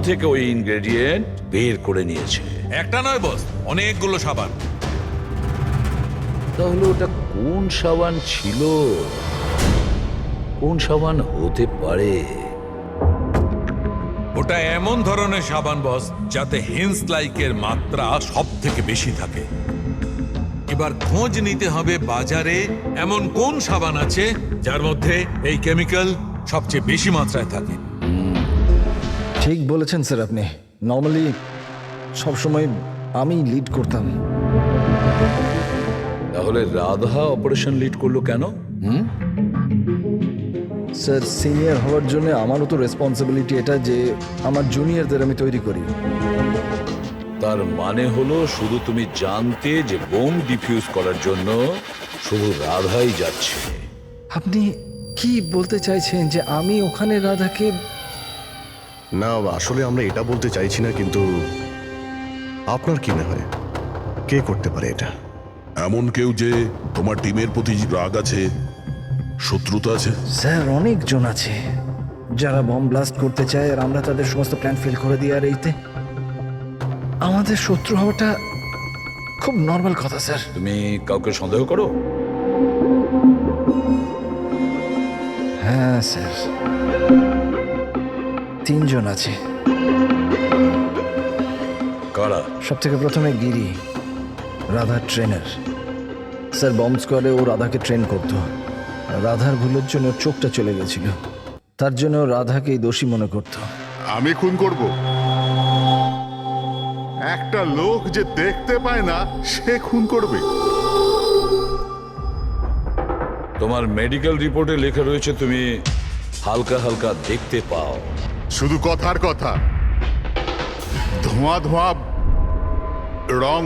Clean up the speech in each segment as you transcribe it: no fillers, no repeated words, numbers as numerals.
থেকে ওই ইনগ্রেডিয়েন্ট বের করে নিয়েছে। একটা নয় বস, অনেকগুলো সাবান। তাহলে ওটা কোন সাবান ছিল, কোন সাবান হতে পারে? ওটা এমন ধরনের সাবান বস যাতে হেন্স লাইকের মাত্রা সব থেকে বেশি থাকে। এবার খোঁজ নিতে হবে বাজারে এমন কোন সাবান আছে যার মধ্যে এই কেমিক্যাল সবচেয়ে বেশি মাত্রায় থাকে। ঠিক বলেছেন স্যার আপনি। নর্মালি সবসময় আমি লিড করতাম। তাহলে রাধা অপারেশন লিড করলো কেন? স্যার সিনিয়র হওয়ার জন্য আমারও তো রেসপন্সিবিলিটি এটা যে আমার জুনিয়রদের আমি তৈরি করি। তার মানে হলো শুধু তুমি জানতে যে বোম ডিফিউজ করার জন্য শুধু রাধাই যাচ্ছে। আপনি কি বলতে চাইছেন যে আমি ওখানে রাধাকে? না, আসলে আমরা এটা বলতে চাইছি না, কিন্তু আপনার কি মনে হয় কে করতে পারে এটা? এমন কেউ যে তোমার টিমের প্রতি রাগ আছে, শত্রুতা আছে? স্যার অনেকজন আছে যারা বম ব্লাস্ট করতে চায়, আর আমরা তাদের সমস্ত প্ল্যান ফেল করে দিই। আর এইতে আমাদের শত্রু হওয়াটা খুব নর্মাল কথা স্যার। তুমি কাউকে সন্দেহ করো? হ্যাঁ স্যার, 3 জন আছে। কারা? সব থেকে প্রথমে গিরি, রাধার ট্রেনার। স্যার বম্ব স্কোয়াডে ও রাধাকে ট্রেন করত। রাধার ভুলের জন্য ওর চোখটা চলে গেছিল, তার জন্য ও রাধাকেই দোষী মনে করত। আমি খুন করব? একটা লোক যে দেখতে পায় না সে খুন করবে? তোমার মেডিকেল রিপোর্টে লেখা রয়েছে তুমি হালকা হালকা দেখতে পাও। শুধু কথার কথা, ধোঁয়া ধোঁয়া রং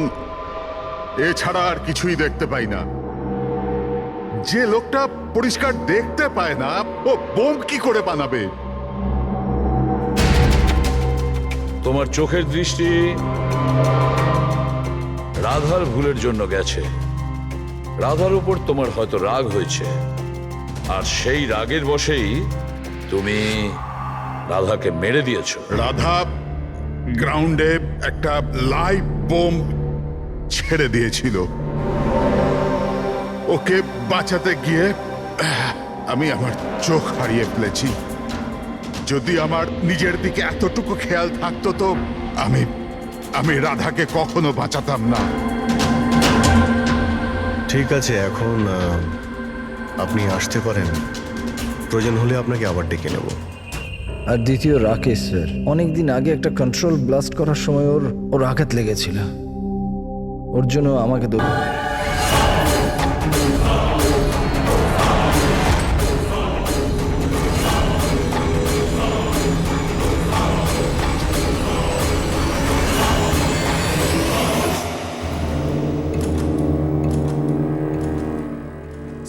এছাড়া আর কিছুই দেখতে পাই না। যে লোকটা পরিষ্কার দেখতে পায় না ও বোম কি করে বানাবে? তোমার চোখের দৃষ্টি রাধার ভুলের জন্য গেছে। রাধার উপর তোমার হয়তো রাগ হয়েছে, আর সেই রাগের বশেই তুমি রাধাকে মেরে দিয়েছো। রাধা গ্রাউন্ডে একটা লাইভ বোম ছেড়ে দিয়েছিল। ওকে বাঁচাতে গিয়ে আমি আমার চোখ হারিয়ে ফেলেছি। যদি আমার নিজের দিকে এতটুকু খেয়াল থাকতো তো আমি রাধাকে কখনো বাঁচাতাম না। ঠিক আছে, এখন আপনি আসতে পারেন। প্রয়োজন হলে আপনাকে আবার ডেকে নেব। আর দ্বিতীয় রাকেশ স্যার, অনেকদিন আগে একটা কন্ট্রোল ব্লাস্ট করার সময় ওর আঘাত লেগেছিল, ওর জন্য আমাকে দেবো।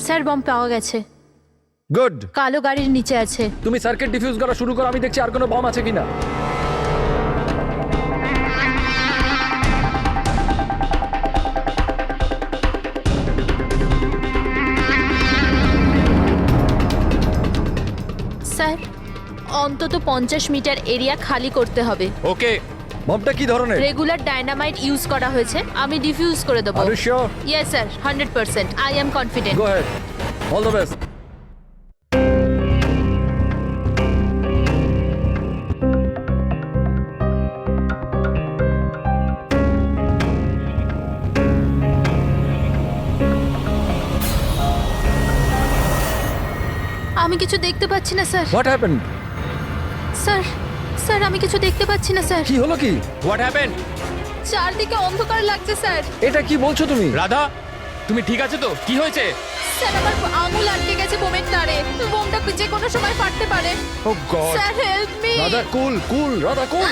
স্যার বম পাওয়া গেছে, গুড। কালো গাড়ির নিচে আছে। তুমি সার্কিট ডিফিউজ করা শুরু করো, আমি দেখছি আর কোনো বম আছে কিনা। স্যার অন্তত 50 মিটার এরিয়া খালি করতে হবে। ওকে, বমটা কি ধরনের? রেগুলার ডায়নামাইট ইউজ করা হয়েছে, আমি ডিফিউজ করে দেবো। Are you sure? Yes sir, 100%। I am confident. Go ahead, all the best. আমি কিছু দেখতে পাচ্ছি না sir. What happened? Sir sir আমি কিছু দেখতে পাচ্ছি না স্যার। কি হলো কি? What happened? চারদিকে অন্ধকার লাগছে স্যার। এটা কি বলছো তুমি? রাধা, তুমি ঠিক আছে তো? কি হয়েছে? স্যার আমার আঙুল আটকে গেছে বোমের তারে, বোমটা যে কোনো সময় ফাটতে পারে। Oh god. Sir help me. Radha cool, cool, Radha cool.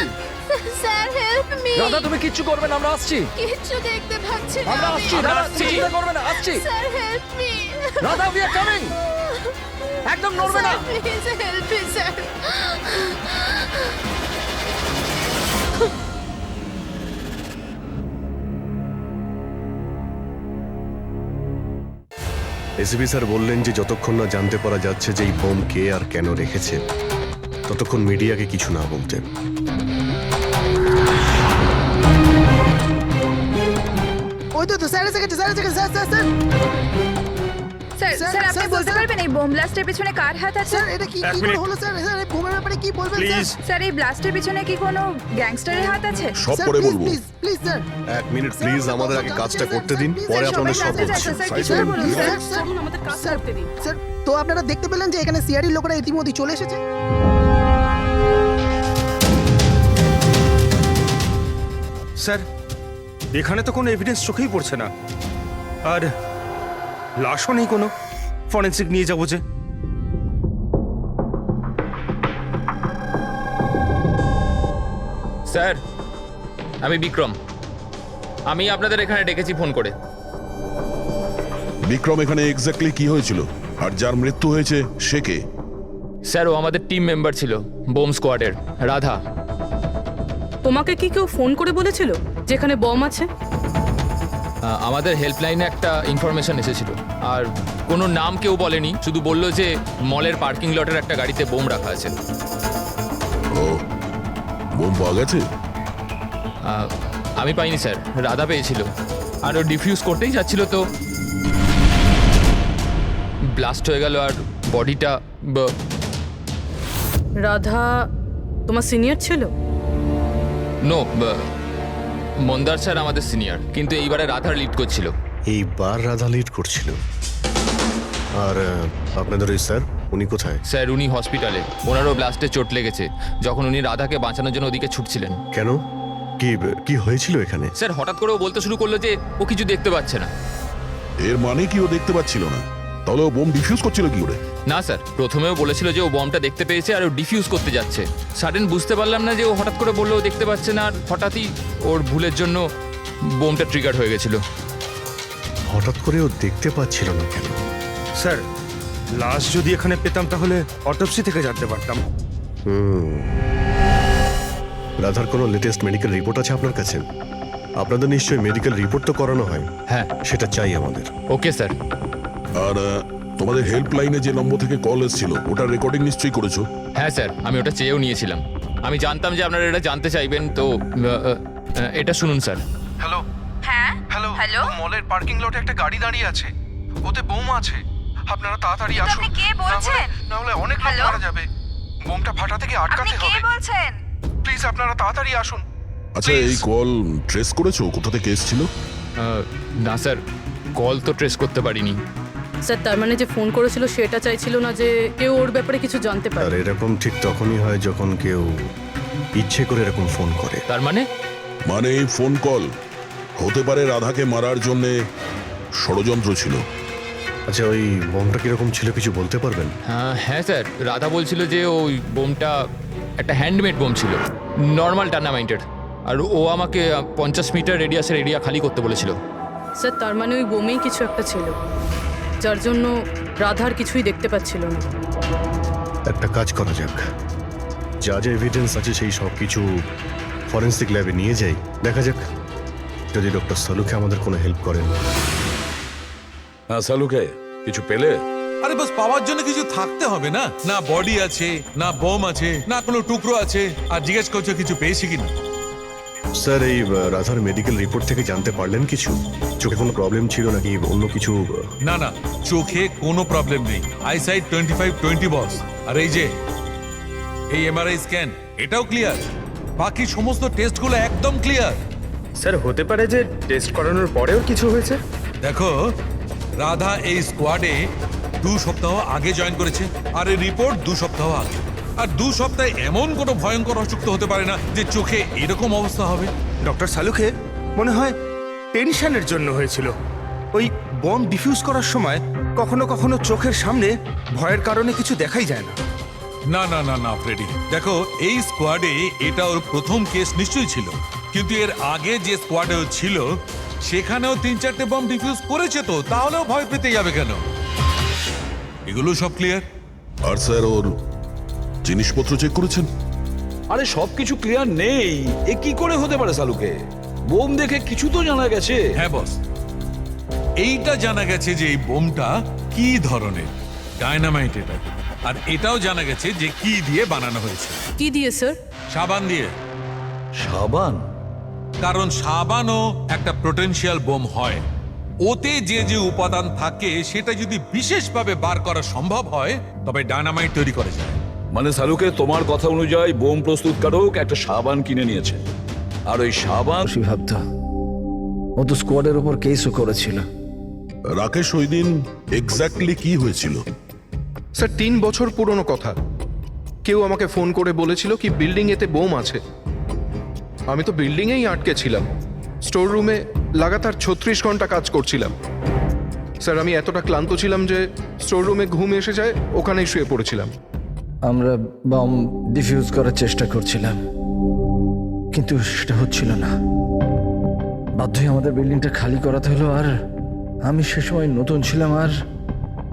Sir help me. Radha তুমি কিচ্ছু করবে না, আমরা আসছি। কিচ্ছু দেখতে পাচ্ছি না আমরা আমি। আসছি, রাধা তুমি চিন্তা করবে না, আসছি। Sir help me. Radha we are coming. একদম নড়বে না। Please help me sir. ACP sir বললেন যে যতক্ষণ না জানতে পারা যাচ্ছে যে এই বোম কে আর কেন রেখেছে, ততক্ষণ মিডিয়াকে কিছু না বলতে। ওই তো স্যার এসে গেছে, স্যার এসে গেছে, sir sir sir sir sir, sir আপনি স্যার, বলতে স্যার। পারবেন এই বোম ব্লাস্টের পিছনে কার হাত আছে? স্যার এটা কি কি করে হলো স্যার? স্যার এই বোমের ব্যাপারে কি বলবেন স্যার? স্যার এই ব্লাস্টের পিছনে কি কোনো গ্যাংস্টারের হাত আছে? সব স্যার, পরে প্লিজ, বলবো। Please please sir. এক মিনিট প্লিজ, আমাদের আগে কাজটা করতে দিন, পরে স্যার, আপনাদের সবাই সব জানতে বলছি। চাইছে, স্যার, কিছু Silent, বলুন, please. Sir. Sir sir sir, তো আপনারা দেখতে পেলেন যে এখানে সিআরডি লোকেরা ইতিমধ্যে চলে এসেছে? স্যার এখানে তো কোনো এভিডেন্স চোখেই পড়ছে না, আর লাশও নেই কোনো। ফরেন্সিক নিয়ে যাবো যে। স্যার আমি বিক্রম, আমি আপনাদের এখানে ডেকেছি ফোন করে। বিক্রম, এখানে এক্স্যাক্টলি কি হয়েছিল আর যার মৃত্যু হয়েছে সে কে? স্যার ও আমাদের টিম মেম্বার ছিল বোম স্কোয়াডের, রাধা। তোমাকে কি কেউ ফোন করে বলেছিল যেখানে বম আছে? আমাদের হেল্পলাইনে একটা ইনফরমেশন এসেছিল, আর কোনো নাম কেউ বলেনি, শুধু বললো যে মলের পার্কিং লটের একটা গাড়িতে বোম রাখা আছে। ও, বোম পাওয়া গেছে? আমি পাইনি স্যার, রাধা পেয়েছিল, আর ও ডিফিউজ করতেই যাচ্ছিল তো ব্লাস্ট হয়ে গেল, আর বডিটা রাধা তোমার সিনিয়র ছিল? নো, মন্দার স্যার আমাদের সিনিয়র, কিন্তু এইবারে রাধার লিড করছিল। এইবার রাধা লিড করছিল। আর আপনাদের ওই স্যার, উনি কোথায়? স্যার উনি হসপিটালে, ওনারও ব্লাস্টে চোট লেগেছে যখন উনি রাধাকে বাঁচানোর জন্য ওদিকে ছুটছিলেন। কেন? কি কি হয়েছিল এখানে? স্যার হঠাৎ করে ও বলতে শুরু করলো যে ও কিছু দেখতে পাচ্ছে না। এর মানে কি ও দেখতে পাচ্ছিল না? তাহলে ও বোম ডিফিউজ করছিল কি করে? না স্যার, প্রথমেও বলেছিল যে ও বমটা দেখতে পেয়েছে আর ও ডিফিউজ করতে যাচ্ছে। সাডেন বুঝতে পারলাম না যে ও হঠাৎ করে বললো ও দেখতে পাচ্ছে না, আর হঠাৎই ওর ভুলের জন্য বোমটা ট্রিগার হয়ে গেছিল। হঠাৎ করে ও দেখতে পাচ্ছিল না কেন? স্যার লাশ যদি এখানে পেতাম তাহলে অটোপসি থেকে জানতে পারতাম। রাধার কোনো লেটেস্ট মেডিকেল রিপোর্ট আছে আপনার কাছে? আপনাদের নিশ্চয়ই মেডিকেল রিপোর্ট তো করানো হয়। হ্যাঁ সেটা চাই আমাদের। Okay sir. আর তোমাদের হেল্পলাইনে যে নম্বর থেকে কল এসেছিল ওটার রেকর্ডিং নিশ্চয়ই করেছো? হ্যাঁ স্যার, আমি ওটা চেয়েও নিয়েছিলাম। আমি জানতাম যে আপনারা এটা জানতে চাইবেন, তো এটা শুনুন স্যার। হ্যালো হ্যাঁ হ্যালো হ্যালো, মলের পার্কিং লটে একটা গাড়ি দাঁড়িয়ে আছে, ওতে বোম আছে। আপনারা তাড়াতাড়ি কিন্তু আসুন, আপনি কে বলছেন? না হলে অনেক লোক হ্যালো? মারা যাবে। বোমটা ফাটা থেকে আপনি আটকাতে কে হবে। বলছেন? প্লিজ আপনারা তাড়াতাড়ি আসুন। আচ্ছা, এই কল ট্রেস করেছো কোথা থেকে এসেছিল? না স্যার, কল তো ট্রেস করতে পারিনি। স্যার তার মানে যে ফোন করেছিল সেটা চাইছিল না যে কেউ ওর ব্যাপারে কিছু জানতে আর পারে। এরকম ঠিক তখনই হয় যখন কেউ ইচ্ছে করে এরকম ফোন করে। তার মানে মানে এই ফোন কল হতে পারে রাধাকে মারার জন্য ষড়যন্ত্র ছিল। আচ্ছা, ওই বোমটা কিরকম ছিল কিছু বলতে পারবেন? হ্যাঁ স্যার, রাধা বলছিল যে ওই বোমটা একটা হ্যান্ডমেড বোম ছিল, নর্মাল টার্নামাইটের, আর ও আমাকে 50 মিটার রেডিয়াসের এরিয়া খালি করতে বলেছিল। স্যার তার মানে ওই বোমেই কিছু একটা ছিল, যার জন্য রাধার কিছুই দেখতে পাচ্ছিল না। একটা কাজ করা যাক, যা যা এভিডেন্স আছে সেই সব কিছু ফরেন্সিক ল্যাবে নিয়ে যাই, দেখা যাক যদি ডক্টর সালুকে আমাদের কোনো হেল্প করেন। হ্যাঁ সালুকে, কিছু পেলে? আরে বাস, পাওয়ার জন্য কিছু থাকতে হবে না? না বডি আছে, না বোম আছে, না কোনো টুকরো আছে, আর জিজ্ঞেস করছো কিছু পেয়েছি কিনা। স্যার, এই রাধার মেডিকেল রিপোর্ট থেকে জানতে পারলেন কিছু? চোখে কোনো প্রবলেম ছিল নাকি অন্য কিছু? না না, চোখে কোনো প্রবলেম নেই, আইসাইট 25/20 বস। আর এই যে এই এমআরআই স্ক্যান, এটাও ক্লিয়ার, বাকি সমস্ত টেস্টগুলো একদম ক্লিয়ার। স্যার হতে পারে যে টেস্ট করানোর পরেও কিছু হয়েছে। দেখো, রাধা এই স্কোয়াডে 2 সপ্তাহ আগে জয়েন করেছে, আর এই রিপোর্ট 2 সপ্তাহ আগে। আর 2 সপ্তাহে এমন কোনো ভয়ঙ্কর অসুখ তো হতে পারে না যে চোখে এরকম অবস্থা হবে। ডক্টর সালুকে মনে হয় টেনশনের জন্য হয়েছিল। ওই বম ডিফিউজ করার সময় কখনো কখনো চোখের সামনে ভয়ের কারণে কিছু দেখাই যায় না। না না না না ফ্রেডি, দেখো এই স্কোয়াডে এটা ওর প্রথম কেস নিশ্চয়ই ছিল, কিন্তু এর আগে যে স্কোয়াডে ও ছিল সেখানেও 3-4টে বম ডিফিউজ করেছে, তো তাহলেও ভয় পেতে যাবে কেন? এগুলো সব ক্লিয়ার। আর স্যার, ওর জিনিসপত্র চেক করেছেন? আরে সবকিছু ক্লিয়ার নেই, এ কি করে হতে পারে সালুকে? বোম দেখে কিছু তো জানা গেছে। হ্যাঁ বস, এইটা জানা গেছে যে এই বোমটা কি ধরনের, ডায়নামাইট এটা। আর এটাও জানা গেছে যে কি দিয়ে বানানো হয়েছে। কি দিয়ে স্যার? সাবান দিয়ে। সাবান? কারণ সাবানও একটা পোটেনশিয়াল বোম হয়। ওতে যে যে উপাদান থাকে সেটা যদি বিশেষভাবে বার করা সম্ভব হয় তবে ডায়নামাইট তৈরি করা যায়। মানে সালুকে তোমার কথা অনুযায়ী বোম প্রস্তুতকারক একটা সাবান কিনে নিয়েছে, আর ওই সাবান দোষী ভাবত। ও তো স্কোয়াডের উপর কেসও করেছিল। রাকেশ ওই দিন এক্স্যাক্টলি কি হয়েছিল? স্যার 3 বছর পুরনো কথা। কেউ আমাকে ফোন করে বলেছিল কি বিল্ডিং এতে বোম আছে। আমি তো বিল্ডিংয়েই আটকে ছিলাম, স্টোর রুমে লাগাতার 36 ঘন্টা কাজ করছিলাম। স্যার আমি এতটা ক্লান্ত ছিলাম যে স্টোর রুমে ঘুম এসে যায়, ওখানেই শুয়ে পড়েছিলাম। আমরা বম ডিফিউজ করার চেষ্টা করছিলাম, কিন্তু সেটা হচ্ছিল না। বাধ্য হয়ে আমাদের বিল্ডিংটা খালি করাতে হলো। আর আমি সে সময় নতুন ছিলাম, আর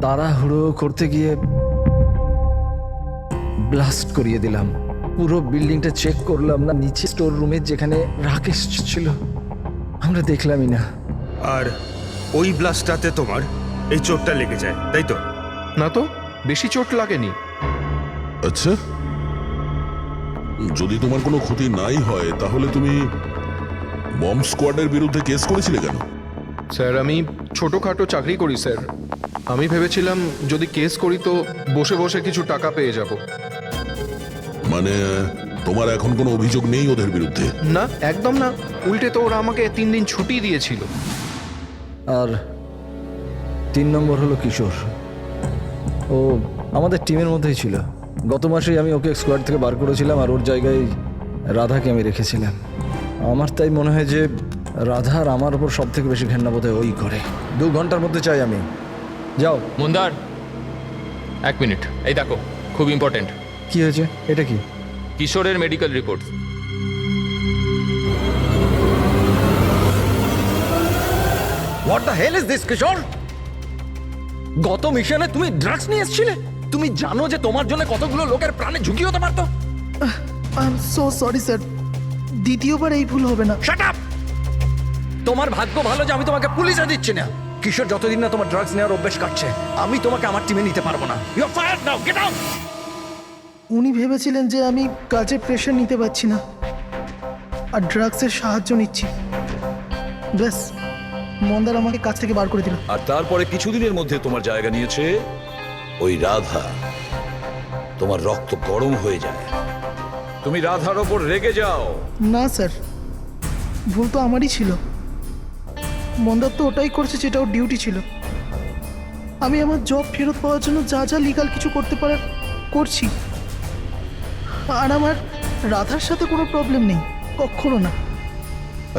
তাড়াহুড়ো করতে গিয়ে ব্লাস্ট করিয়ে দিলাম। পুরো বিল্ডিংটা চেক করলাম না, নিচে স্টোর রুমে যেখানে রাকেশ ছিল আমরা দেখলামই না। আর ওই ব্লাস্টটাতে তোমার এই চোটটা লেগে যায়, তাই তো? না তো, বেশি চোট লাগেনি। আচ্ছা, যদি তোমার কোনো ক্ষতি নাই হয় তাহলে তুমি বম্ব স্কোয়াডের বিরুদ্ধে কেস করেছিলে কেন? স্যার আমি ছোটোখাটো চাকরি করি স্যার। আমি ভেবেছিলাম যদি কেস করি তো বসে বসে কিছু টাকা পেয়ে যাব। মানে তোমার এখন কোনো অভিযোগ নেই ওদের বিরুদ্ধে? না, একদম না। উল্টে তো ওরা আমাকে 3 দিন ছুটি দিয়েছিল। আর 3 নম্বর হলো কিশোর। ও আমাদের টিমের মধ্যেই ছিল। গত মাসেই আমি ওকে স্কোয়াড থেকে বার করেছিলাম, আর ওর জায়গায় রাধাকে আমি রেখেছিলাম। আমার তাই মনে হয় যে রাধা আর আমার ওপর সব থেকে বেশি ঘেন্না বোধ হয় ওই করে। 2 ঘন্টার মধ্যে চাই আমি। যাও। মন্দার, 1 মিনিট, এই দেখো, খুব ইম্পর্টেন্ট। কি হয়েছে? এটা কি? কিশোরের medical report. What the hell is this Kishore? গত মিশনে তুমি ড্রাগস নিয়ে এসেছিলে। তুমি জানো যে তোমার জন্য কতগুলো লোকের প্রাণে ঝুঁকি হতে পারতো। I am so sorry sir, দ্বিতীয়বার এই ভুল হবে না। Shut up! তোমার ভাগ্য ভালো যে আমি তোমাকে পুলিশে দিচ্ছি না। কিশোর যতদিন না তোমার ড্রাগস নেওয়ার অভ্যেস কাটছে, আমি তোমাকে আমার টিমে নিতে পারবো না। You are fired now, get out! উনি ভেবেছিলেন যে আমি কাজে প্রেশার নিতে পারছি না আর ড্রাগসের সাহায্য নিচ্ছি। ব্যাস, মন্দার আমাকে কাজ থেকে বার করে দিল। আর তারপরে কিছুদিনের মধ্যে তোমার জায়গা নিয়েছে ওই রাধা। তোমার রক্ত গরম হয়ে যায়, তুমি রাধার ওপর রেগে যাও। না স্যার, ভুল তো আমারই ছিল। মন্দার তো ওটাই করছে যেটা ওর ডিউটি ছিল। আমি আমার জব ফেরত পাওয়ার জন্য যা যা লিগাল কিছু করতে পারার করছি। আর আমার রাধার সাথে কোনো প্রবলেম নেই, কখনো না।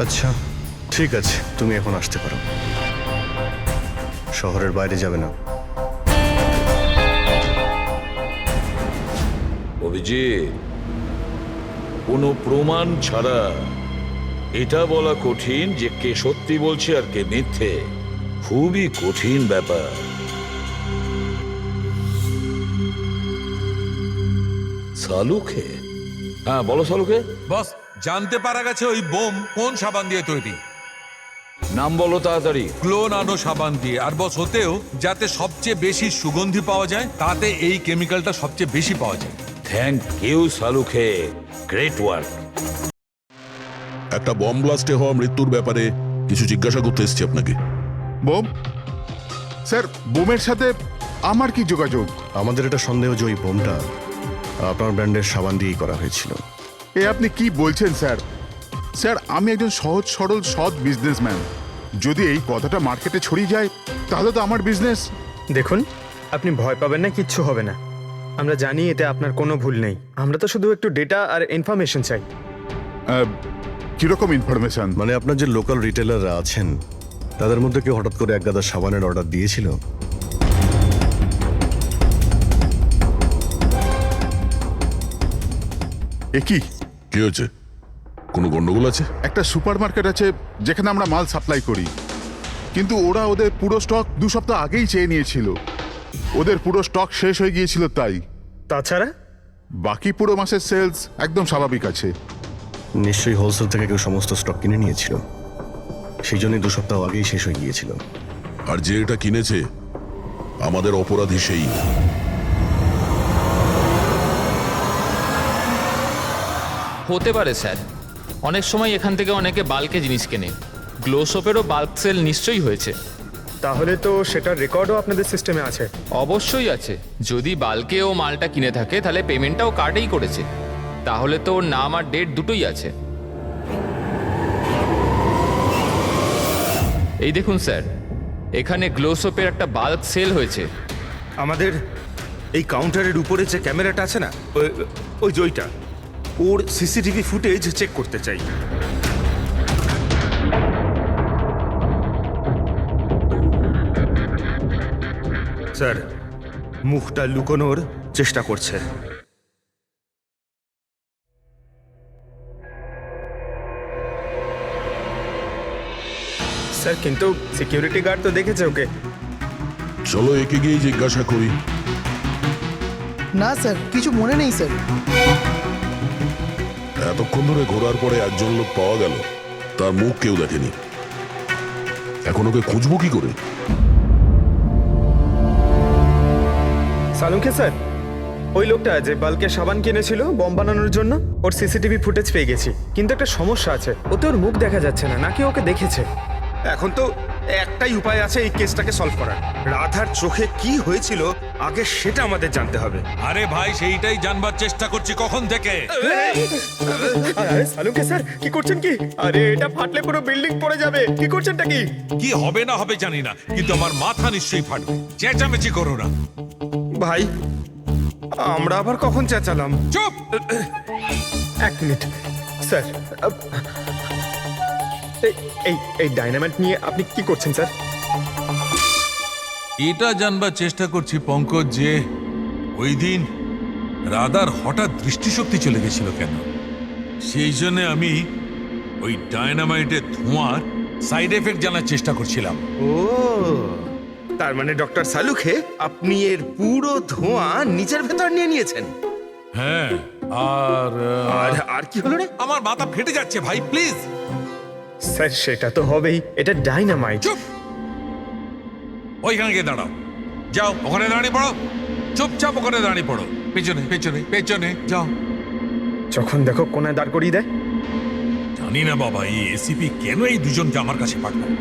আচ্ছা ঠিক আছে, তুমি এখন আসতে পারো। শহরের বাইরে যাবে না। অভিজিৎ, কোনো প্রমাণ ছাড়া এটা বলা কঠিন যে কে সত্যি বলছে আর কে মিথ্যে। খুবই কঠিন ব্যাপার। সালুকে? হ্যাঁ বলো সালুকে। বস, জানতে পারা গেছে ওই বোম কোন সাবান দিয়ে তৈরি। নাম বলো তাড়াতাড়ি। ক্লোনানো সাবান দিয়ে। আর বস, হতেও যাতে সবচেয়ে বেশি সুগন্ধি পাওয়া যায় তাতে এই কেমিক্যালটা সবচেয়ে বেশি পাওয়া যায়। থ্যাংক ইউ সালুকে, গ্রেট ওয়ার্ক। একটা বম্ব ব্লাস্টে হওয়া মৃত্যুর ব্যাপারে কিছু জিজ্ঞাসা করতে এসেছি আপনাকে। বোম? স্যার, বোমের সাথে আমার কি যোগাযোগ? আমাদের এটা সন্দেহ যে ওই বোমটা আপনার ব্র্যান্ডের সাবান দিয়েই করা হয়েছিল। এ আপনি কি বলছেন স্যার? স্যার, আমি একজন সহজ সরল সৎ বিজনেসম্যান। যদি এই কথাটা মার্কেটে ছড়িয়ে যায় তাহলে তো আমার বিজনেস। দেখুন, আপনি ভয় পাবেন না, কিচ্ছু হবে না। আমরা জানি এতে আপনার কোনো ভুল নেই। আমরা তো শুধু একটু ডেটা আর ইনফরমেশন চাই। কিরকম ইনফরমেশন? মানে আপনার যে লোকাল রিটেলাররা আছেন তাদের মধ্যে কেউ হঠাৎ করে 1 গাদা সাবানের অর্ডার দিয়েছিল? এ কি? কি হয়েছে? কোনো গন্ডগোল আছে? একটা সুপারমার্কেট আছে যেখানে আমরা মাল সাপ্লাই করি, কিন্তু ওরা ওদের পুরো স্টক 2 সপ্তাহ আগেই চেয়ে নিয়েছিল। ওদের পুরো স্টক শেষ হয়ে গিয়েছিল তাই। তাছাড়া বাকি পুরো মাসের সেলস একদম স্বাভাবিক আছে। নিশ্চয়ই হোলসেল থেকে কেউ সমস্ত স্টক কিনে নিয়েছিল, সেই জন্যই 2 সপ্তাহ আগেই শেষ হয়ে গিয়েছিল। আর যে এটা কিনেছে আমাদের অপরাধী সেই। হতে পারে স্যার, অনেক সময় এখান থেকে অনেকে বাল্কে জিনিস কেনে। গ্লো সোপেরও বাল্ক সেল নিশ্চয়ই হয়েছে। তাহলে তো সেটার রেকর্ডও আপনাদের সিস্টেমে আছে। অবশ্যই আছে। যদি বাল্কে ও মালটা কিনে থাকে তাহলে পেমেন্টটাও কার্ডেই করেছে, তাহলে তো ওর নাম আর ডেট দুটোই আছে। এই দেখুন স্যার, এখানে গ্লো সোপের একটা বাল্ক সেল হয়েছে। আমাদের এই কাউন্টারের উপরে যে ক্যামেরাটা আছে না, ওই জয়টা, ওর সিসিটিভি ফুটেজ চেক করতে চাই। স্যার, মুখটা লুকোনোর চেষ্টা করছে। স্যার, কিন্তু সিকিউরিটি গার্ড তো দেখেছে ওকে। চলো একে গিয়ে জিজ্ঞাসা করি। না স্যার, কিছু মনে নেই স্যার। এতক্ষণ ধরে ঘোরার পরে একজন লোক পাওয়া গেল, তার মুখ কেউ দেখেনি। এখন ওকে খুঁজবো কি করে? সালুকে স্যার, ওই লোকটা যে বাল্কে সাবান কিনেছিল বম বানানোর জন্য, ওর সিসিটিভি ফুটেজ পেয়ে গেছি। কিন্তু একটা সমস্যা আছে, ওতে ওর মুখ দেখা যাচ্ছে না, নাকি ওকে দেখেছে। এখন তো একটাই উপায় আছে এই কেসটাকে সলভ করার। রাধার চোখে কি হয়েছিল আগে সেটা আমাদের জানতে হবে। আরে ভাই, সেইটাই জানবার চেষ্টা করছি কখন থেকে। আরে সালুকে স্যার, কি করছেন কি? আরে এটা ফাটলে পুরো বিল্ডিং পড়ে যাবে। কি করছেনটা কি? কি হবে না হবে জানি না, কিন্তু আমার মাথা নিশ্চয়ই ফাটবে। চেঁচামেচি করো না। ভাই, আমরা আবার কখন চেঁচালাম? চুপ! এক মিনিট স্যার, এই ডাইনামাইট নিয়ে আপনি কি করছেন স্যার? এটা জানবার চেষ্টা করছি পঙ্কজ, যে ওই দিন রাধার হঠাৎ দৃষ্টিশক্তি চলে গেছিল কেন। সেই জন্য আমি ওই ডায়নামাইটের ধোঁয়ার সাইড এফেক্ট জানার চেষ্টা করছিলাম। ও, তার মানে ডক্টর সালুখে আপনি এর পুরো ধোঁয়া নিজের ভেতর নিয়ে নিয়েছেন। হ্যাঁ, আর আর কি হলো রে? আমার মাথা ফেটে যাচ্ছে ভাই, প্লিজ। স্যার, সেটা তো হবেই, এটা ডাইনামাইট। চুপ! ওইখানে গিয়ে দাঁড়াও। যাও, ওখানে দাঁড়িয়ে পড়ো। চুপচাপ ওখানে দাঁড়িয়ে পড়ো। পেছনে পেছনে পেছনে যাও। যখন দেখো কোনায় দাঁড় করিয়ে দেয়। জানি না বাবা, এই এসিপি কেন এই দুজনকে আমার কাছে পাঠায়।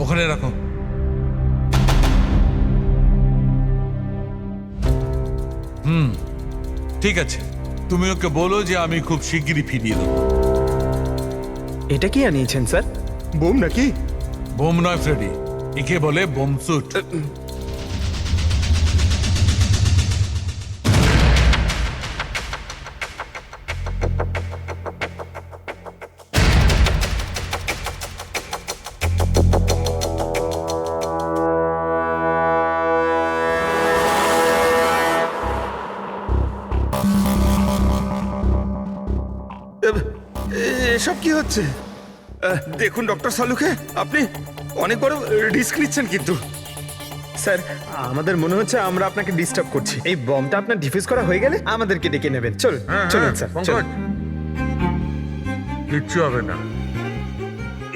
ওখানে রাখো। ঠিক আছে, তুমি ওকে বলো যে আমি খুব শিগগিরই ফিরিয়ে দেবো। এটা কি আনিয়েছেন স্যার? বোম নাকি? বোম নয় ফ্রেডি, একে বলে বোম স্যুট। এসব কি হচ্ছে? দেখুন ডক্টর সালুকে, আপনি অনেক বড় রিস্ক নিচ্ছেন কিন্তু। স্যার, আমাদের মনে হচ্ছে আমরা আপনাকে ডিস্টার্ব করছি। এই বমটা আপনার ডিফিউজ করা হয়ে গেলে আমাদেরকে ডেকে নেবেন। চলুন স্যার, চলুন। কিচ্ছু হবে না।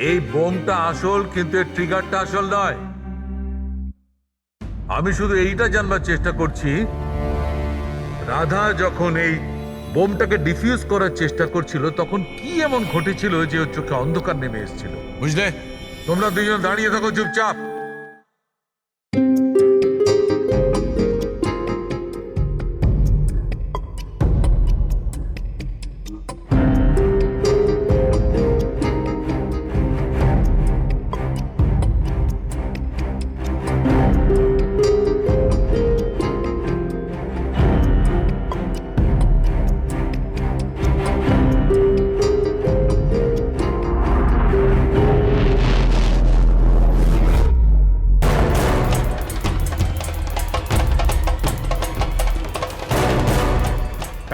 এই বোমটা আসল, কিন্তু এর ট্রিগারটা আসল নয়। আমি শুধু এইটা জানবার চেষ্টা করছি, রাধা যখন এই বোমটাকে ডিফিউজ করার চেষ্টা করছিল তখন কি এমন ঘটেছিল যে ওর চোখে অন্ধকার নেমে এসেছিল। বুঝলে? তোমরা দুজন দাঁড়িয়ে থাকো চুপচাপ।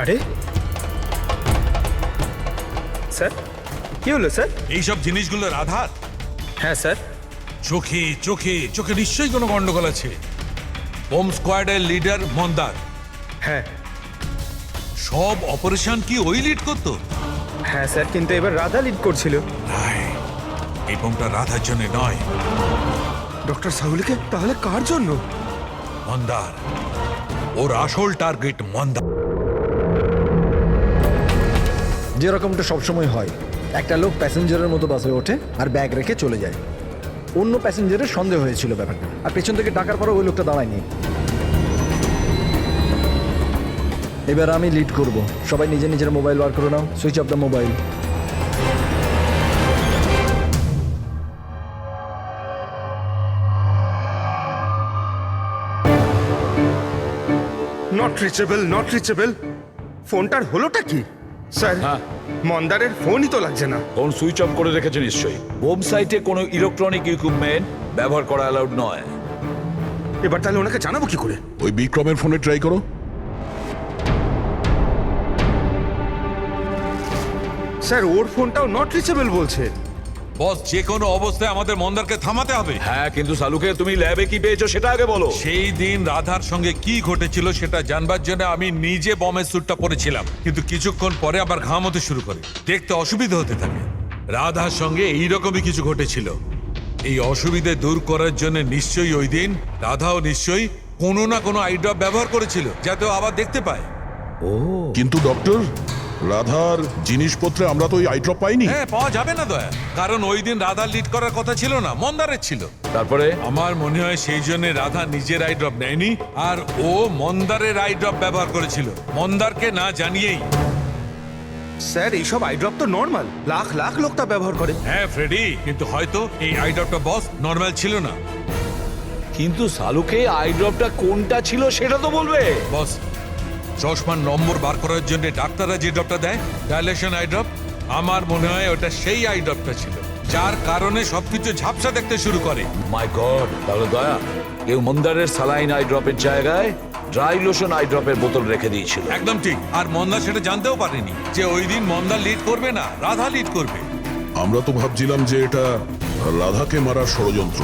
আরে স্যার, কি হলো স্যার? এইসব জিনিসগুলো রাধার? হ্যাঁ স্যার। চোখে চোখে চোখে নিশ্চয়ই কোনো গন্ডগোল আছে। বোম স্কোয়াডের লিডার মন্দার। হ্যাঁ সব অপারেশন কি ওই লিড করতো? হ্যাঁ স্যার, কিন্তু এবার রাধা লিড করছিল। এই বোমটা রাধার জন্য নয়। ডক্টর সাহুলিকে তাহলে কার জন্য? মন্দার, ওর আসল টার্গেট মন্দার। যেরকমটা সবসময় হয়, একটা লোক প্যাসেঞ্জারের মতো বাসে ওঠে আর ব্যাগ রেখে চলে যায়। অন্য প্যাসেঞ্জারের সন্দেহ হয়েছিল ব্যাপারটা, আর পেছন থেকে ডাকার পরও ওই লোকটা দাঁড়ায়নি। এবার আমি লিড করব। সবাই নিজের নিজের মোবাইল বার করে নাও, switch off the mobile. Not reachable. ফোনটার হলোটা কি স্যার? হ্যাঁ। মন্দারের ফোনই তো লাগছে না। ফোন সুইচ অফ করে রেখেছে নিশ্চয়ই। হোম সাইটে কোনো ইলেকট্রনিক ইকুইপমেন্ট ব্যবহার করা অ্যালাউড নয়। এবার তাহলে ওনাকে জানাবো কি করে? ওই বিক্রমের ফোনে ট্রাই করো। স্যার ওর ফোনটাও নট রিচেবল বলছে। বস, যে কোনো অবস্থায় আমাদের মন্দারকে থামাতে হবে। হ্যাঁ, কিন্তু সালুকে তুমি ল্যাবে কি পেয়েছো সেটা আগে বলো। সেই দিন রাধার সঙ্গে কি ঘটেছিল সেটা জানবার জন্য আমি নিজে বমের স্যুটটা পরেছিলাম, কিন্তু কিছুক্ষণ পরে আবার ঘাম হতে শুরু করে, দেখতে অসুবিধা হতে থাকে। রাধার সঙ্গে এইরকমই কিছু ঘটেছিল। এই অসুবিধে দূর করার জন্য নিশ্চয়ই ওই দিন রাধাও নিশ্চয়ই কোনো না কোনো আই ড্রপ ব্যবহার করেছিল, যাতে ও আবার দেখতে পায়। কিন্তু ডক্টর, রাধার জিনিসপত্রে আমরা তো ওই আই ড্রপ পাইনি। হ্যাঁ, পাওয়া যাবে না দয়া, কারণ ওই দিন রাধার লিড করার কথা ছিল না, মন্দারের ছিল। তারপরে আমার মনে হয় সেই জন্য রাধা নিজের আই ড্রপ নেয়নি, আর ও মন্দারের আই ড্রপ ব্যবহার করেছিল, মন্দারকে না জানিয়েই। স্যার এইসব আইড্রপ তো নর্মাল, লাখ লাখ লোক তা ব্যবহার করে। হ্যাঁ ফ্রেডি, কিন্তু হয়তো এই আই ড্রপটা বস নর্মাল ছিল না। কিন্তু সালুকে আই ড্রপটা কোনটা ছিল সেটা তো বলবে। বস, চশমার নম্বর বার করার জন্য ডাক্তাররা যে ড্রপটা দেয়, ডাইলেশন আই ড্রপ, আমার মনে হয় ওটা সেই আই ড্রপটা ছিল, যার কারণে সবকিছু ঝাপসা দেখতে শুরু করে। মাই গড, তাহলে দয়া কেউ মন্দারের সালাইন আই ড্রপের জায়গায় ড্রাই লোশন আই ড্রপের বোতল রেখে দিয়েছিল। একদম ঠিক, আর মন্দার সেটা জানতেও পারেনি যে ওই দিন মন্দার লিড করবে না, রাধা লিড করবে। আমরা তো ভাবছিলাম যে এটা রাধাকে মারার ষড়যন্ত্র,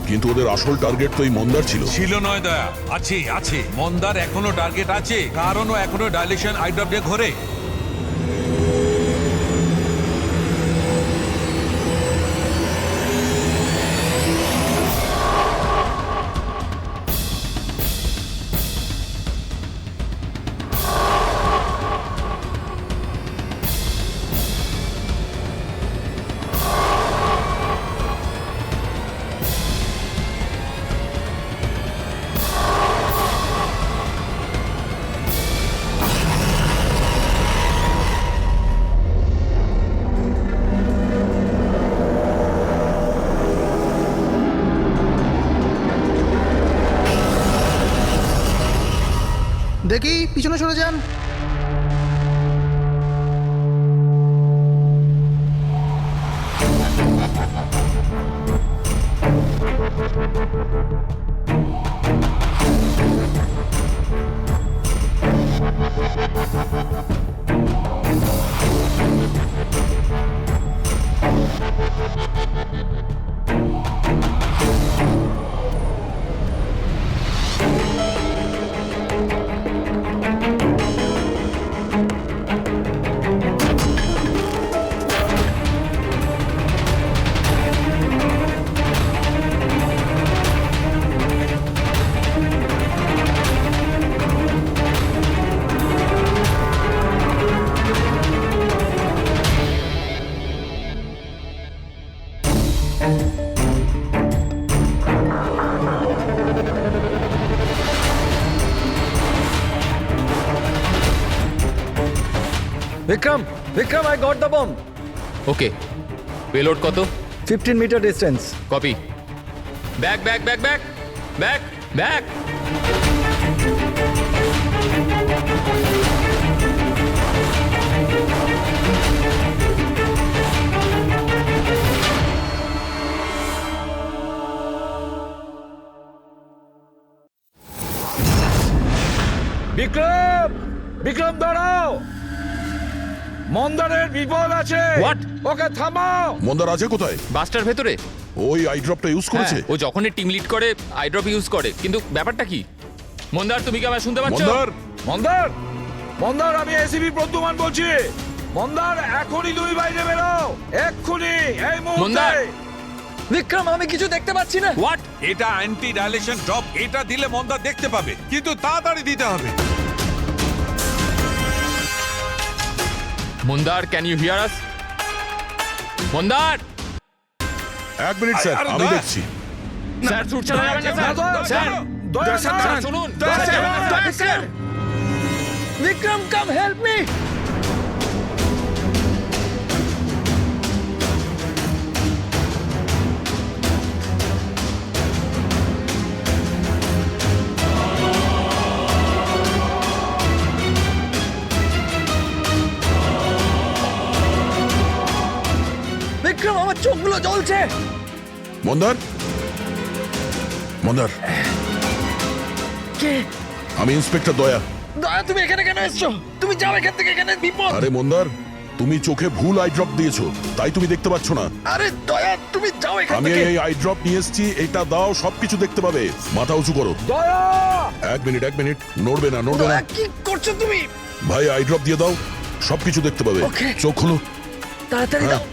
কিন্তু ওদের আসল টার্গেট তো এই মন্দার ছিল। ছিল নয় দয়া, আছে আছে, মন্দার এখনো টার্গেট আছে, কারণ ও এখনো ডাইলেশন আই ড্রপ দিয়ে ঘোরে। দেখি পিছনে সরে যান। Vikram, Vikram, I got the bomb. Okay, payload কত? 15 meter distance. Copy. Back back back back back back. Vikram, Vikram দাঁড়াও, মন্দারের বিপদ আছে। What? ওকে থামাও। মন্দার আছে কোথায়? বাসটার ভেতরে। ওই আই ড্রপটা ইউজ করেছে? হ্যাঁ, ও যখনই টিম লিড করে আই ড্রপ ইউজ করে, কিন্তু ব্যাপারটা কি? মন্দার, তুমি কি আমায় শুনতে পাচ্ছ? মন্দার, মন্দার, মন্দার, আমি এসিপি প্রদ্যুমান বলছি। মন্দার, এখনই তুমি বাইরে বেরো, এক্ষুনি, এই মুহূর্তে। মন্দার। বিক্রম আমি কিছু দেখতে পাচ্ছি না। হোয়াট? এটা অ্যান্টি ডাইলেশন ড্রপ, এটা দিলে মন্দার দেখতে পাবে, কিন্তু তাড়াতাড়ি দিতে হবে। মন্দার, ক্যান ইউ হিয়ার আস? মন্দার! 1 মিনিট স্যার, আরে আমি দয়া। দেখছি। স্যার ছুট চালাবেন না স্যার। স্যার শুনুন। বিক্রম কাম হেল্প মি। বিক্রম আমার চোখগুলো জ্বলছে। মন্দার, মন্দার, কে? আমি ইন্সপেক্টর দয়া। দয়া তুমি এখানে কেন এসছো? তুমি যাও এখান থেকে, এখানে বিপদ। আরে মন্দার, তুমি চোখে ভুল আই ড্রপ দিয়েছো, তাই তুমি দেখতে পাচ্ছ না। আরে দয়া তুমি যাও এখান আমি থেকে। এই আই ড্রপ নিয়ে এসেছি, এটা দাও, সবকিছু দেখতে পাবে। মাথা উঁচু করো। দয়া 1 মিনিট, নড়বে না, নড়বে না। দয়া কি করছো তুমি? ভাই আই ড্রপ দিয়ে দাও, সবকিছু দেখতে পাবে। Okay. চোখ খোলো। তাড়াতাড়ি হ্যাঁ। দাও।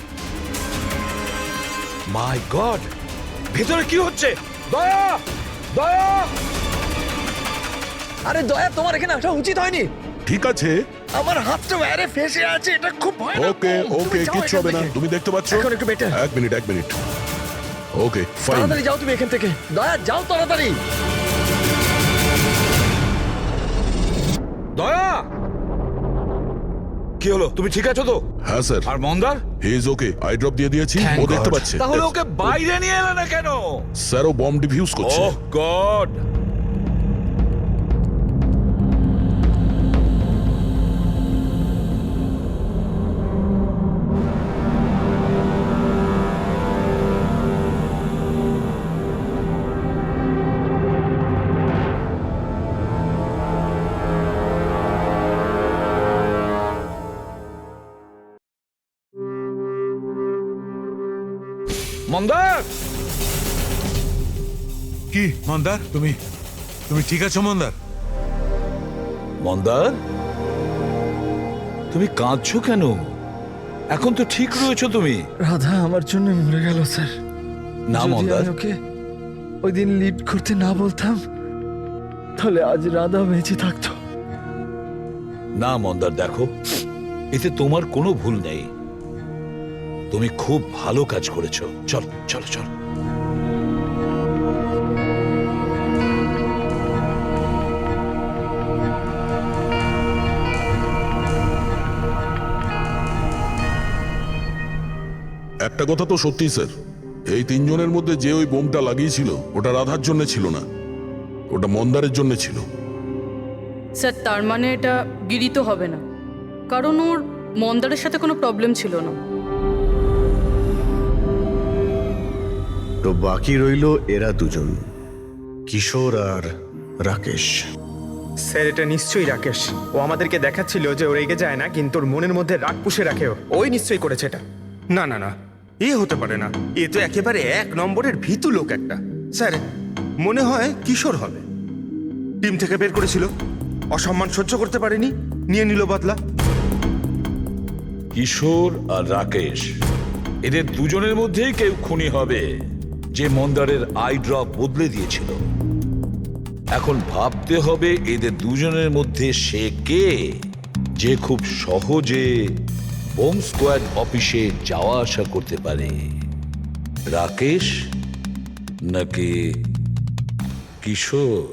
মাই গড, ভেতরে কি হচ্ছে? দয়া, দয়া! আরে দয়া তোমার এখানে আসা উচিত হয়নি। ঠিক আছে, আমার হাতটা বাইরে ফেসে আছে, এটা খুব ভয়ানক। ওকে ওকে, তুমি যাও কিচ্ছু এখান হবে না, থেকে। তুমি দেখতে পাচ্ছ। এখন একটু better। 1 মিনিট। Okay fine. তাড়াতাড়ি যাও তুমি এখান থেকে। দয়া যাও তাড়াতাড়ি। দয়া! কি হলো, তুমি ঠিক আছো তো? হ্যাঁ স্যার, আর মন্দার? He is okay. I drop দিয়ে দিয়েছি, ও দেখতে পাচ্ছে। তাহলে ওকে বাইরে নিয়ে এলে না কেন? স্যার ও বম্ব ডিফিউজ করছে। ওহ গড! মন্দার! কি মন্দার, তুমি ঠিক আছো মন্দার? মন্দার, তুমি কাঁদছো কেন? এখন তো ঠিক রয়েছো তুমি। রাধা আমার জন্য মরে গেল স্যার। না যদি মন্দার, আমি ওকে ওই দিন লিড করতে না বলতাম, তাহলে আজ রাধা বেঁচে থাকতো। না মন্দার, দেখো, এতে তোমার কোনো ভুল নেই। তুমি খুব ভালো কাজ করেছো। চল চলো চল। একটা কথা তো সত্যি স্যার, এই 3 জনের মধ্যে যে ওই বোমটা লাগিয়েছিল, ওটা রাধার জন্য ছিল না, ওটা মন্দারের জন্য ছিল। স্যার তার মানে এটা গিরিত হবে না, কারণ ওর মন্দারের সাথে কোনো প্রবলেম ছিল না। তো বাকি রইল এরা দুজন, কিশোর আর রাকেশ। স্যার এটা নিশ্চয়ই রাকেশ। ও আমাদেরকে দেখাচ্ছিল যে ও রেগে যায় না, কিন্তু ওর মনের মধ্যে রাগ পুষে রাখে। ওই নিশ্চয়ই করেছে এটা। না না না, এ হতে পারে না। এ তো একেবারে 1 নম্বরের ভীতু লোক একটা। স্যার মনে হয় কিশোর হবে। টিম থেকে বের করেছিল, অসম্মান সহ্য করতে পারেনি, নিয়ে নিল বদলা। কিশোর আর রাকেশ, এদের দুজনের মধ্যেই কেউ খুনি হবে, যে মন্দারের আই ড্রপ বদলে দিয়েছিল। এখন ভাবতে হবে এদের দুজনের মধ্যে সে কে, যে খুব সহজে বোম স্কোয়াড অফিসে যাওয়া আসা করতে পারে। রাকেশ নাকি কিশোর?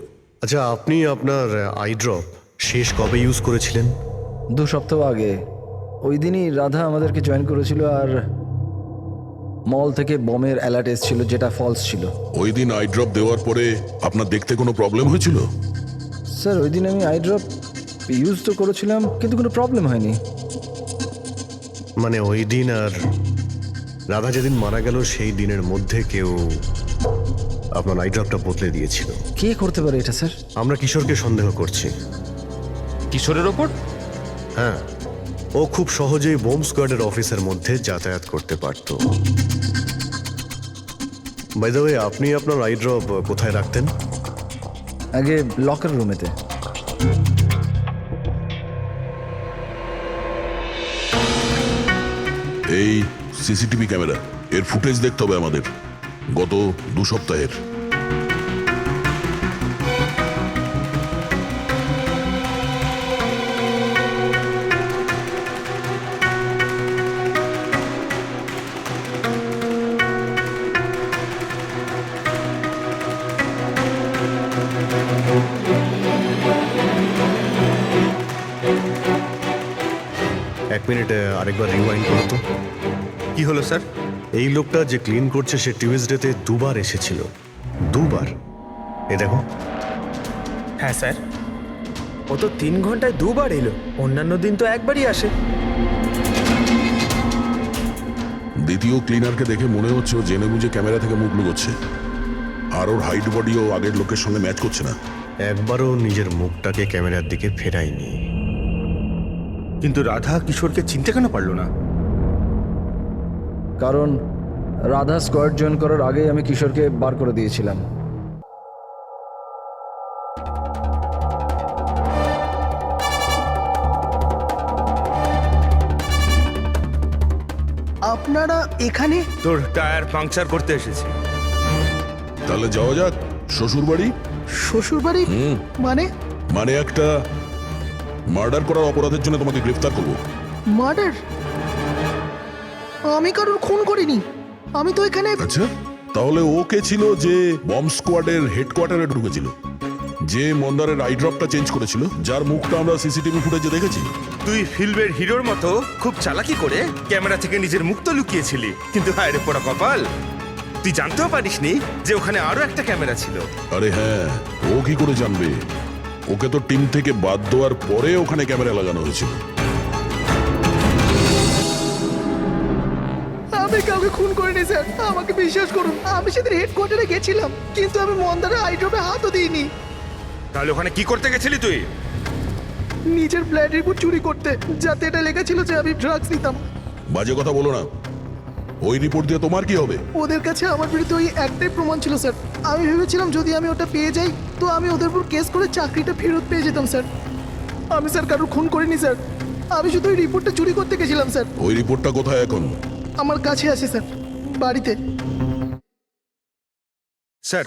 আচ্ছা, আপনি আপনার আই ড্রপ শেষ কবে ইউজ করেছিলেন? 2 সপ্তাহ আগে। ওই দিনই রাধা আমাদেরকে জয়েন করেছিল, আর মল থেকে বমের অ্যালার্ট এসেছিল, যেটা ফলস ছিল। ওই দিন আই ড্রপ দেওয়ার পরে আপনার দেখতে কোনো প্রবলেম হয়েছিল? স্যার ওই দিন আমি আই ড্রপ ইউজ তো করেছিলাম, কিন্তু কোনো প্রবলেম হয়নি। মানে ওই দিন আর রাধা যেদিন মারা গেল সেই দিনের মধ্যে কেউ আপনার আই ড্রপটা বদলে দিয়েছিল। কে করতে পারে এটা স্যার? আমরা কিশোরকে সন্দেহ করছি। কিশোরের ওপর? হ্যাঁ, ও খুব সহজেই বোম স্কোয়াডের অফিসের মধ্যে যাতায়াত করতে পারত। বাই দ্য ওয়ে, আপনি আপনার আই ড্রপ কোথায় রাখতেন? আগে লকার রুমেতে। এই সিসিটিভি ক্যামেরা, এর ফুটেজ দেখতে হবে আমাদের। গত 2 সপ্তাহের। এক মিনিট, আরেকবার রিওয়াইন্ড করো তো। কি হলো স্যার? এই লোকটা যে ক্লিন করছে সে টিউসডেতে 2 বার এসেছিল। 2 বার? এ দেখো। হ্যাঁ স্যার, ও তো 3 ঘন্টায় 2 বার এলো, অন্যান্য দিন তো একবারই আসে। দ্বিতীয় ক্লিনারকে দেখে মনে হচ্ছে ও জেনে বুঝে ক্যামেরা থেকে মুখ লুকোচ্ছে, আর ওর হাইট বডিও আগের লোকের সঙ্গে ম্যাচ করছে না। একবারও নিজের মুখটাকে ক্যামেরার দিকে ফেরায়নি। কিন্তু রাধা কিশোরকে চিনতে কেন পারলো না? কারণ রাধা স্কোয়াড জয়েন করার আগেই আমি কিশোরকে বার করে দিয়েছিলাম। আপনারা এখানে? তোর টায়ার পাংচার করতে এসেছি। তাহলে যাওয়া যাক শ্বশুর বাড়ি। শ্বশুর বাড়ি? মানে? মানে একটা মার্ডার করার অপরাধের জন্য তোমাকে গ্রেফতার করবো। মার্ডার? আমি কারোর খুন করিনি, আমি তো এখানে। আচ্ছা, তাহলে ও কে ছিল যে বম্ব স্কোয়াডের হেডকোয়ার্টারে ঢুকেছিল, যে মন্দারের আইড্রপটা চেঞ্জ করেছিল, যার মুখটা আমরা সিসিটিভি ফুটেজে দেখেছি? তুই ফিল্মের হিরোর মতো খুব চালাকি করে ক্যামেরা থেকে নিজের মুখ তো লুকিয়েছিলি, কিন্তু হায় রে পোড়া কপাল, তুই জানতেও পারিসনি যে ওখানে আরো একটা ক্যামেরা ছিল। আরে হ্যাঁ, ও কি করে জানবে? ওকে তো টিম থেকে বাদ দেওয়ার পরে ওখানে ক্যামেরা লাগানো হয়েছিল। আমি কাউকে খুন করিনি স্যার, আমাকে বিশ্বাস করুন। আমি সেদিন হেডকোয়ার্টারে গেছিলাম, কিন্তু আমি মন্দারের আইড্রপে হাতও দিইনি। তাহলে ওখানে কি করতে গেছিলি তুই? নিজের ব্লাড রিপোর্ট চুরি করতে, যাতে এটা লেখা ছিল যে আমি ড্রাগস নিতাম। বাজে কথা বলো না। ওই রিপোর্ট দিয়ে তোমার কি হবে? ওদের কাছে আমার বিরুদ্ধে ওই একটাই প্রমাণ ছিল স্যার। আমি ভেবেছিলাম যদি আমি ওটা পেয়ে যাই তো আমি ওদের উপর কেস করে চাকরিটা ফেরত পেয়ে যেতাম স্যার। আমি স্যার কারোর খুন করিনি স্যার, আমি শুধু ওই রিপোর্টটা চুরি করতে গেছিলাম স্যার। ওই রিপোর্টটা কোথায় এখন? আমার কাছে আছে স্যার, বাড়িতে। স্যার,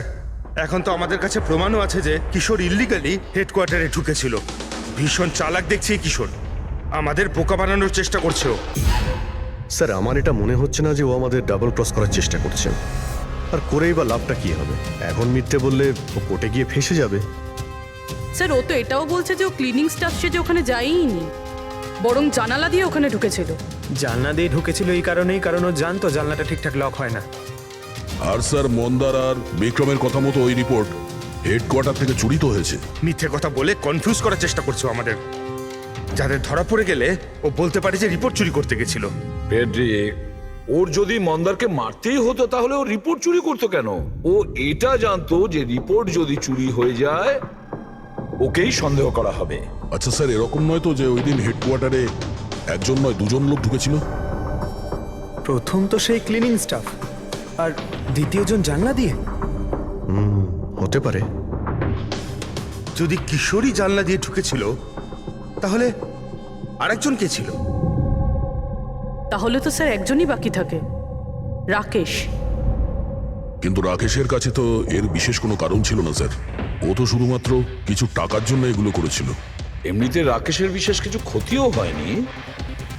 এখন তো আমাদের কাছে প্রমাণও আছে যে কিশোর ইল্লিগালি হেডকোয়ার্টারে ঢুকেছিল। ভীষণ চালাক দেখছি এই কিশোর, আমাদের বোকা বানানোর চেষ্টা করছে ও। স্যার, আমার এটা মনে হচ্ছে না যে ও আমাদের ডাবল ক্রস করার চেষ্টা করছে। আর করেই বা লাভটা কি হবে? এখন মিথ্যে বললে ও কোর্টে গিয়ে ফেঁসে যাবে। স্যার, ও তো এটাও বলছে যে ও ক্লিনিং স্টাফ সেজে ওখানে যায়ইনি, বরং জানালা দিয়ে ওখানে ঢুকেছিল। জানলা দিয়ে ঢুকেছিল এই কারণেই, কারণ ও জানতো জানলাটা ঠিকঠাক লক হয় না। আর স্যার, মন্দার আর বিক্রমের কথা মতো ওই রিপোর্ট হেডকোয়ার্টার থেকে চুরি তো হয়েছে। মিথ্যে কথা বলে কনফিউজ করার চেষ্টা করছো আমাদের, যাদের ধরা পড়ে গেলে ও বলতে পারে যে রিপোর্ট চুরি করতে গেছিল। ফেডরিক, ওর যদি মন্দারকে মারতেই হতো তাহলে ও রিপোর্ট চুরি করতো কেন? ও এটা জানতো যে রিপোর্ট যদি চুরি হয়ে যায় ওকেই সন্দেহ করা হবে। আচ্ছা স্যার, এরকম নয় তো যে ওই দিন হেডকোয়ার্টারে একজন নয় 2জন লোক ঢুকেছিল? প্রথম তো সেই ক্লিনিং স্টাফ, আর দ্বিতীয়জন জানলা দিয়ে। হতে পারে। যদি কিশোরী জানলা দিয়ে ঢুকেছিল তাহলে আরেকজন কে ছিল? তাহলে তো স্যার একজনই বাকি থাকে, রাকেশ। কিন্তু রাকেশের কাছে তো এর বিশেষ কোনো কারণ ছিল না স্যার। ও তো শুধুমাত্র কিছু টাকার জন্য এগুলো করেছিল। এমনিতে রাকেশের বিশেষ কিছু ক্ষতিও হয়নি,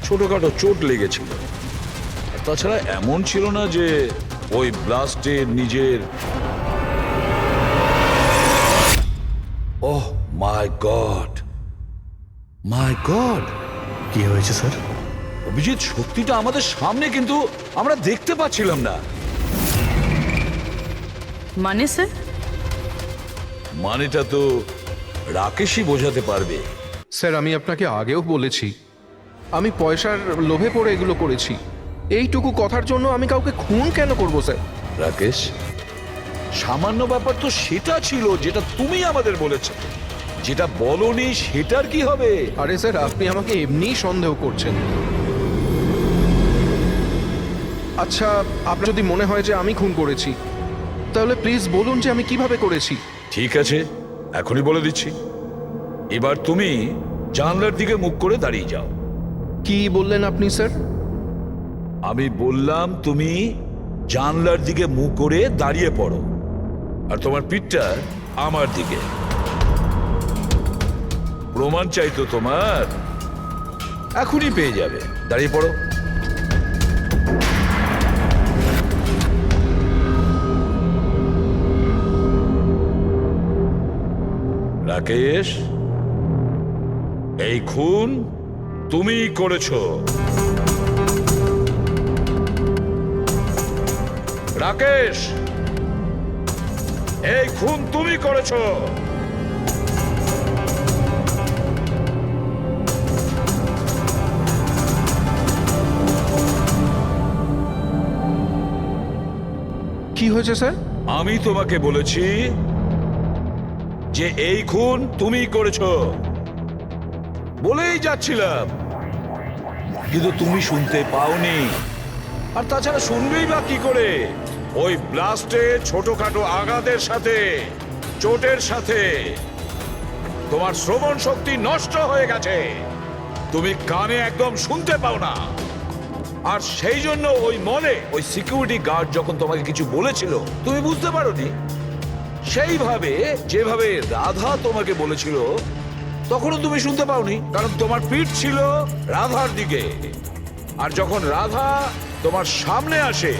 ছোটখাটো চোট লেগেছিল। আর তাছাড়া এমন ছিল না যে ওই ব্লাস্টে নিজের। ওহ মাই গড, মাই গড! কি হয়েছে স্যার? অভিজিৎ, সত্যিটা আমাদের সামনে, কিন্তু আমরা দেখতে পাচ্ছিলাম না। মানে স্যার? মানেটা তো রাকেশই বোঝাতে পারবে। স্যার, আমি আপনাকে আগেও বলেছি আমি পয়সার লোভে পড়ে এগুলো করেছি। এইটুকু কথার জন্য আমি কাউকে খুন কেন করব স্যার? রাকেশ, সামান্য ব্যাপার তো সেটা ছিল যেটা তুমি আমাদের বলেছো, যেটা বলনি সেটার কি হবে? আরে স্যার, আপনি আমাকে এমনিই সন্দেহ করছেন। আচ্ছা, আপনার যদি মনে হয় যে আমি খুন করেছি তাহলে প্লিজ বলুন যে আমি কিভাবে করেছি। ঠিক আছে, এখনই বলে দিচ্ছি। এবার তুমি জানলার দিকে মুখ করে দাঁড়িয়ে যাও। কি বললেন আপনি স্যার? আমি বললাম তুমি জানলার দিকে মুখ করে দাঁড়িয়ে পড়ো আর তোমার পিঠটা আমার দিকে। প্রমাণ চাই তো তোমার? এখনই পেয়ে যাবে। দাঁড়িয়ে পড়ো। রাকেশ, এই খুন তুমিই করেছো। রাকেশ, এই খুন তুমি করেছো। কি হয়েছে স্যার? আমি তোমাকে বলেছি যে এই খুন তুমি করেছো, বলেই যাচ্ছিলাম, কিন্তু তুমি শুনতে পাওনি। আর তাছাড়া শুনবেই বা কি করে? ওই ব্লাস্টে ছোটখাটো আঘাতের সাথে, চোটের সাথে তোমার শ্রবণ শক্তি নষ্ট হয়ে গেছে। তুমি কানে একদম শুনতে পাও না। আর সেই জন্য ওই মলে ওই সিকিউরিটি গার্ড যখন তোমাকে কিছু বলেছিল তুমি বুঝতে পারোনি। সেইভাবে যেভাবে রাধা তোমাকে বলেছিল তখনও তুমি শুনতে পাওনি, কারণ তোমার পিঠ ছিল রাধার দিকে। আর যখন রাধা তোমার সামনে আসে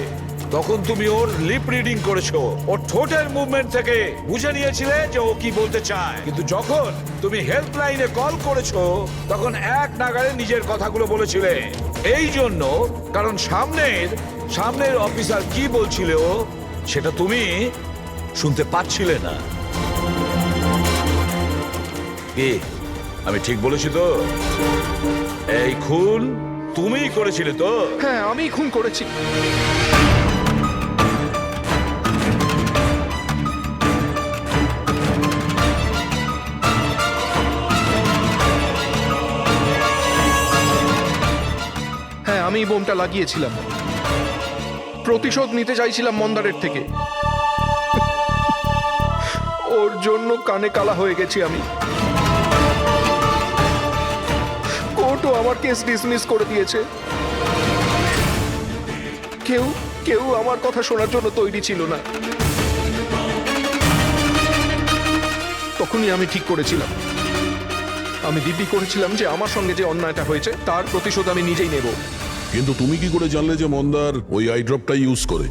তখন তুমি ওর লিপ রিডিং করেছো, ওর ঠোঁটের মুভমেন্ট থেকে বুঝে নিয়েছিলে যে ও কি বলতে চায়। কিন্তু যখন তুমি হেল্পলাইনে কল করেছো তখন এক নাগাড়ে নিজের কথাগুলো বলেছিলে। এই জন্য, কারণ সামনের অফিসার কি বলছিল সেটা তুমি শুনতে পাচ্ছিলে না। কি আমি ঠিক বলেছি তো? এই খুন তুমিই করেছিলে তো? হ্যাঁ, আমি খুন করেছি। হ্যাঁ, আমি বোমটা লাগিয়েছিলাম। প্রতিশোধ নিতে চাইছিলাম মন্দারের থেকে। ওর জন্য কানে কালা হয়ে গেছি আমি। কোর্টও আমার কেস ডিসমিস করে দিয়েছে। কেউ আমার কথা শোনার জন্য তৈরি ছিল না। তখনই আমি ঠিক করেছিলাম, আমি দিব্যি করেছিলাম যে আমার সঙ্গে যে অন্যায়টা হয়েছে তার প্রতিশোধ আমি নিজেই নেব। কিন্তু তুমি কি করে জানলে যে মন্দার ওই আই ড্রপটা ইউজ করে?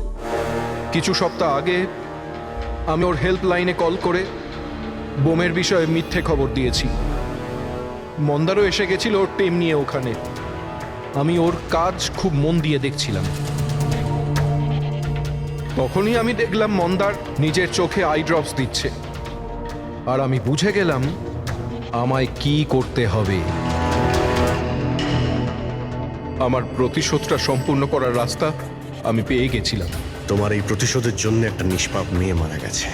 কিছু সপ্তাহ আগে আমি ওর হেল্পলাইনে কল করে বোমের বিষয়ে মিথ্যে খবর দিয়েছি। মন্দারও এসে গেছিল ওর টিম নিয়ে ওখানে। আমি ওর কাজ খুব মন দিয়ে দেখছিলাম। তখনই আমি দেখলাম মন্দার নিজের চোখে আই ড্রপস দিচ্ছে। আর আমি বুঝে গেলাম আমায় কি করতে হবে। আমার প্রতিশোধটা সম্পূর্ণ করার রাস্তা আমি পেয়ে গেছিলাম। তোমার এই প্রতিশোধের জন্য একটা নিষ্পাপ মেয়ে মারা গেছে,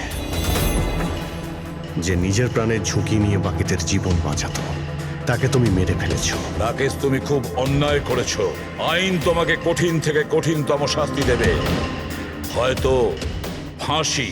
যে নিজের প্রাণের ঝুঁকি নিয়ে বাকিদের জীবন বাঁচাতো। তাকে তুমি মেরে ফেলেছো। রাকেশ, তুমি খুব অন্যায় করেছো। আইন তোমাকে কঠিন থেকে কঠিনতম শাস্তি দেবে, হয়তো ফাঁসি।